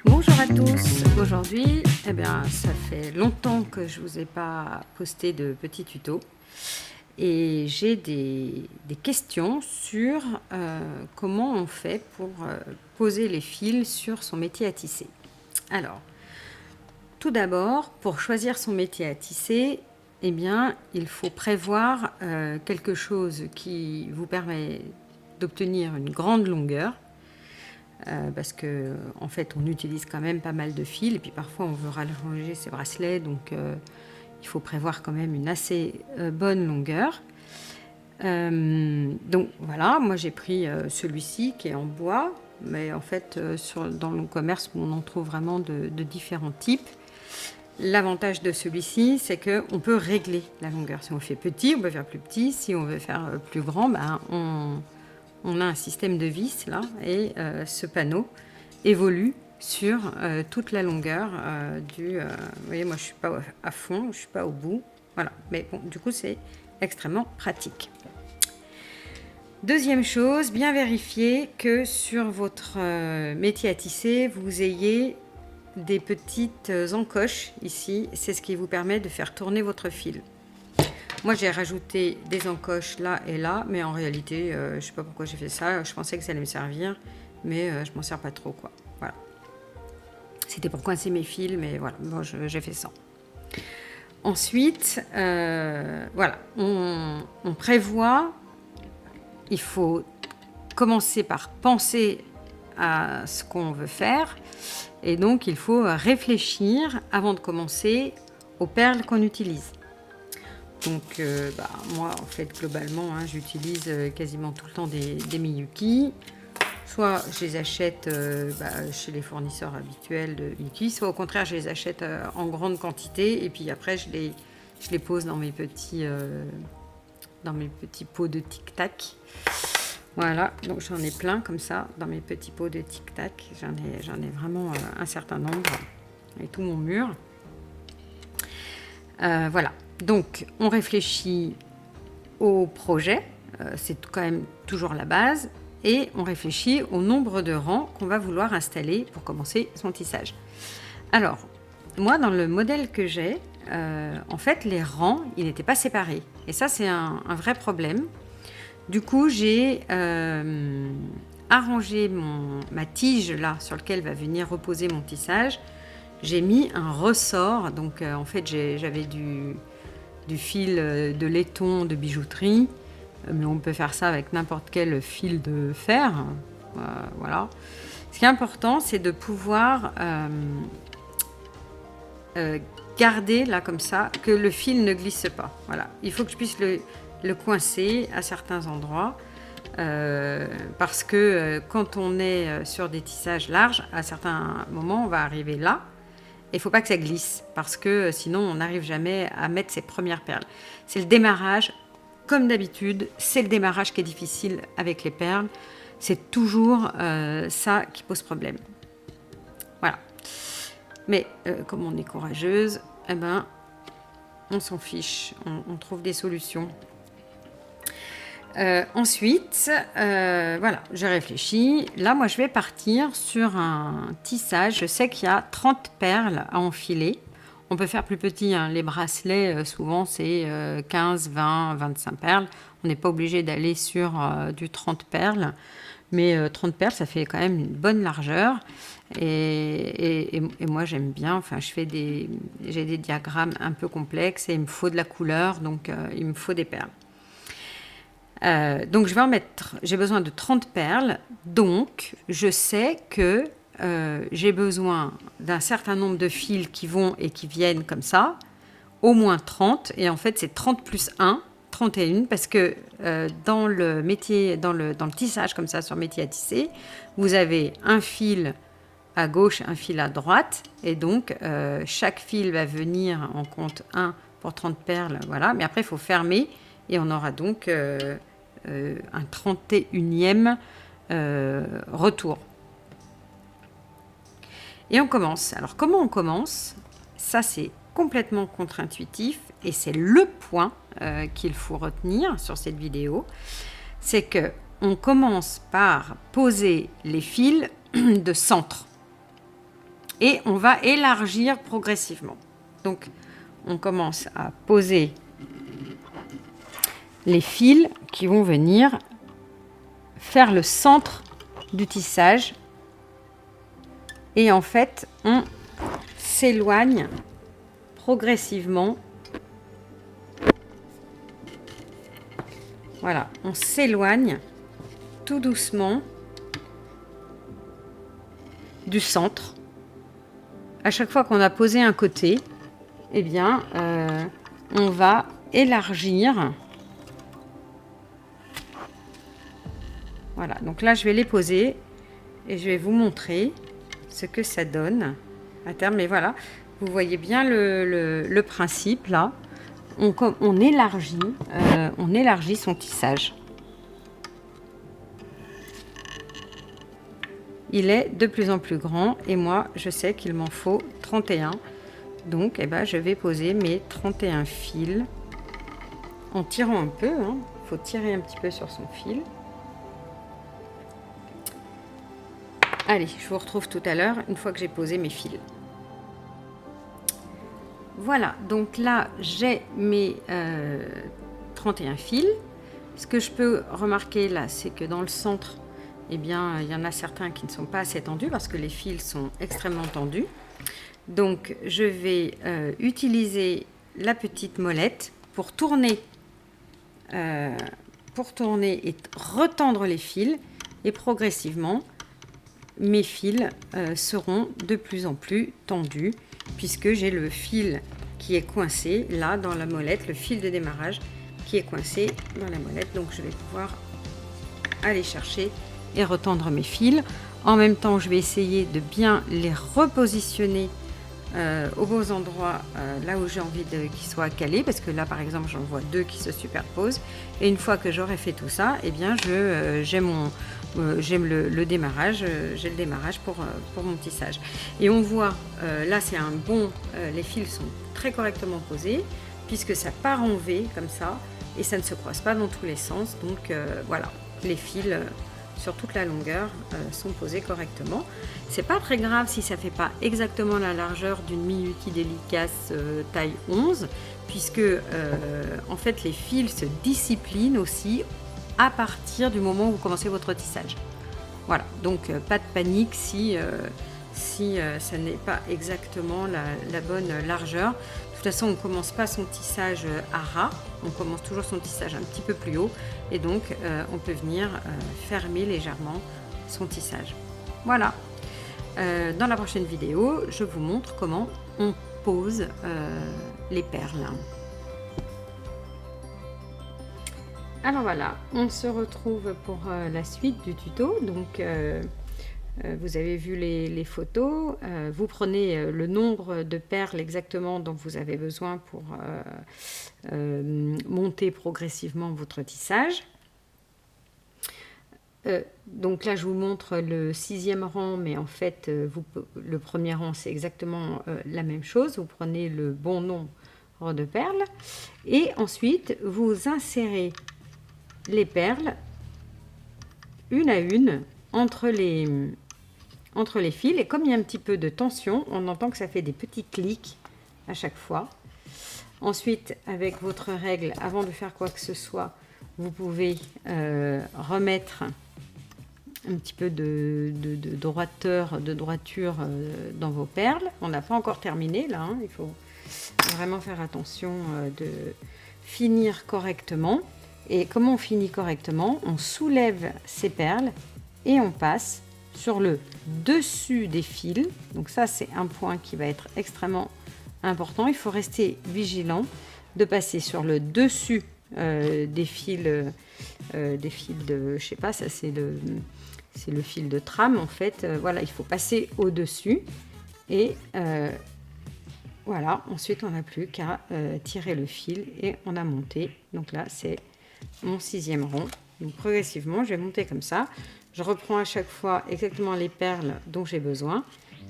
Bonjour à tous, aujourd'hui, ça fait longtemps que je ne vous ai pas posté de petits tutos et j'ai des questions sur comment on fait pour poser les fils sur son métier à tisser. Alors, tout d'abord, pour choisir son métier à tisser, il faut prévoir quelque chose qui vous permet d'obtenir une grande longueur. Parce que en fait on utilise quand même pas mal de fils et puis parfois on veut rallonger ses bracelets, donc il faut prévoir quand même une assez bonne longueur. Donc voilà, moi j'ai pris celui-ci qui est en bois, mais en fait dans le commerce on en trouve vraiment de différents types. L'avantage de celui-ci, c'est qu'on peut régler la longueur. Si on fait petit, on peut faire plus petit. Si on veut faire plus grand, on a un système de vis là, et ce panneau évolue sur toute la longueur du... vous voyez, moi je ne suis pas à fond, je ne suis pas au bout. Voilà, mais bon, du coup c'est extrêmement pratique. Deuxième chose, bien vérifier que sur votre métier à tisser, vous ayez des petites encoches ici. C'est ce qui vous permet de faire tourner votre fil. Moi, j'ai rajouté des encoches là et là, mais en réalité, je ne sais pas pourquoi j'ai fait ça. Je pensais que ça allait me servir, mais je m'en sers pas trop, quoi. Voilà. C'était pour coincer mes fils, mais voilà, bon, j'ai fait ça. Ensuite, voilà, on prévoit. Il faut commencer par penser à ce qu'on veut faire, et donc il faut réfléchir avant de commencer aux perles qu'on utilise. Donc moi en fait globalement j'utilise quasiment tout le temps des Miyuki. Soit je les achète chez les fournisseurs habituels de Miyuki, soit au contraire je les achète en grande quantité et puis après je les pose dans mes petits pots de tic-tac. Voilà, donc j'en ai plein comme ça dans mes petits pots de tic-tac. J'en ai vraiment un certain nombre et tout mon mur. Voilà. Donc, on réfléchit au projet, c'est quand même toujours la base, et on réfléchit au nombre de rangs qu'on va vouloir installer pour commencer son tissage. Alors, moi, dans le modèle que j'ai, en fait, les rangs, ils n'étaient pas séparés. Et ça, c'est un vrai problème. Du coup, j'ai arrangé ma tige, là, sur laquelle va venir reposer mon tissage. J'ai mis un ressort, donc en fait, j'avais du fil de laiton de bijouterie, mais on peut faire ça avec n'importe quel fil de fer. Voilà. Ce qui est important, c'est de pouvoir garder là comme ça, que le fil ne glisse pas. Voilà. Il faut que je puisse le coincer à certains endroits, parce que quand on est sur des tissages larges, à certains moments, on va arriver là. Il ne faut pas que ça glisse, parce que sinon, on n'arrive jamais à mettre ses premières perles. C'est le démarrage, comme d'habitude, c'est le démarrage qui est difficile avec les perles. C'est toujours ça qui pose problème. Voilà. Mais comme on est courageuse, on s'en fiche, on trouve des solutions. Ensuite, voilà, j'ai réfléchi. Là, moi, je vais partir sur un tissage. Je sais qu'il y a 30 perles à enfiler. On peut faire plus petit, hein. Les bracelets, souvent, c'est 15, 20, 25 perles. On n'est pas obligé d'aller sur du 30 perles. Mais 30 perles, ça fait quand même une bonne largeur. Et moi, j'aime bien. Enfin, j'ai des diagrammes un peu complexes et il me faut de la couleur, donc il me faut des perles. Donc je vais en mettre, j'ai besoin de 30 perles, donc je sais que j'ai besoin d'un certain nombre de fils qui vont et qui viennent comme ça, au moins 30, et en fait c'est 30 plus 1, 31, parce que dans le métier, dans le tissage comme ça sur métier à tisser, vous avez un fil à gauche, un fil à droite, et donc chaque fil va venir en compte 1 pour 30 perles, voilà, mais après il faut fermer, et on aura donc un 31e retour. Et on commence. Alors comment on commence? Ça c'est complètement contre-intuitif et c'est le point qu'il faut retenir sur cette vidéo. C'est que on commence par poser les fils de centre et on va élargir progressivement. Donc on commence à poser les fils qui vont venir faire le centre du tissage et en fait on s'éloigne progressivement. Voilà, on s'éloigne tout doucement du centre. À chaque fois qu'on a posé un côté, eh bien on va élargir. Voilà, donc là je vais les poser et je vais vous montrer ce que ça donne à terme. Mais voilà, vous voyez bien le principe là. On élargit son tissage. Il est de plus en plus grand et moi je sais qu'il m'en faut 31. Donc eh ben, je vais poser mes 31 fils en tirant un peu. Il faut tirer un petit peu sur son fil. Allez, je vous retrouve tout à l'heure une fois que j'ai posé mes fils. Voilà, donc là j'ai mes 31 fils. Ce que je peux remarquer là, c'est que dans le centre, eh bien, il y en a certains qui ne sont pas assez tendus parce que les fils sont extrêmement tendus. Donc je vais utiliser la petite molette pour tourner et retendre les fils et progressivement mes fils seront de plus en plus tendus puisque j'ai le fil qui est coincé là dans la molette, le fil de démarrage qui est coincé dans la molette. Donc je vais pouvoir aller chercher et retendre mes fils. En même temps, je vais essayer de bien les repositionner aux beaux endroits, là où j'ai envie qu'ils soient calés, parce que là par exemple j'en vois deux qui se superposent, et une fois que j'aurai fait tout ça, eh bien j'aime le démarrage, j'ai le démarrage pour mon tissage. Et on voit là c'est un bon, les fils sont très correctement posés puisque ça part en V comme ça et ça ne se croise pas dans tous les sens. Donc voilà, les fils sur toute la longueur sont posés correctement. C'est pas très grave si ça fait pas exactement la largeur d'une Miyuki Delicace taille 11 puisque en fait les fils se disciplinent aussi à partir du moment où vous commencez votre tissage. Voilà, donc pas de panique si ça n'est pas exactement la bonne largeur. De toute façon, on ne commence pas son tissage à ras, on commence toujours son tissage un petit peu plus haut et donc on peut venir fermer légèrement son tissage. Voilà, dans la prochaine vidéo, je vous montre comment on pose les perles. Alors voilà, on se retrouve pour la suite du tuto. Donc vous avez vu les photos, vous prenez le nombre de perles exactement dont vous avez besoin pour monter progressivement votre tissage. Donc là je vous montre le 6e rang, mais en fait le premier rang c'est exactement la même chose. Vous prenez le bon nombre de perles et ensuite vous insérez les perles une à une entre les fils, et comme il y a un petit peu de tension, on entend que ça fait des petits clics à chaque fois. Ensuite, avec votre règle, avant de faire quoi que ce soit, vous pouvez remettre un petit peu de droiture dans vos perles. On n'a pas encore terminé là, il faut vraiment faire attention de finir correctement. Et comment on finit correctement? On soulève ces perles et on passe sur le dessus des fils. Donc ça c'est un point qui va être extrêmement important. Il faut rester vigilant de passer sur le dessus des fils de, je sais pas, ça c'est le fil de trame en fait. Voilà, il faut passer au dessus et voilà. Ensuite on n'a plus qu'à tirer le fil et on a monté. Donc là c'est mon 6e rang. Donc progressivement je vais monter comme ça. Je reprends à chaque fois exactement les perles dont j'ai besoin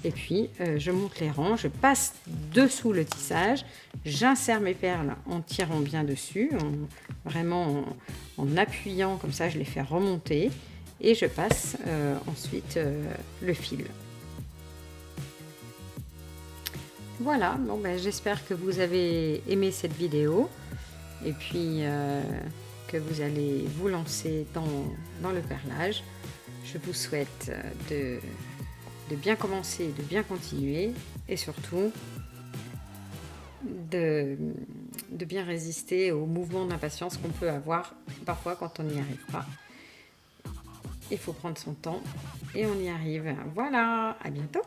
Et puis, je monte les rangs, je passe dessous le tissage, j'insère mes perles en tirant bien dessus, vraiment en appuyant, comme ça je les fais remonter. Et je passe ensuite le fil. Voilà, bon, ben, j'espère que vous avez aimé cette vidéo et puis que vous allez vous lancer dans le perlage. Je vous souhaite de bien commencer, de bien continuer et surtout de bien résister aux mouvements d'impatience qu'on peut avoir parfois quand on n'y arrive pas. Il faut prendre son temps et on y arrive. Voilà, à bientôt!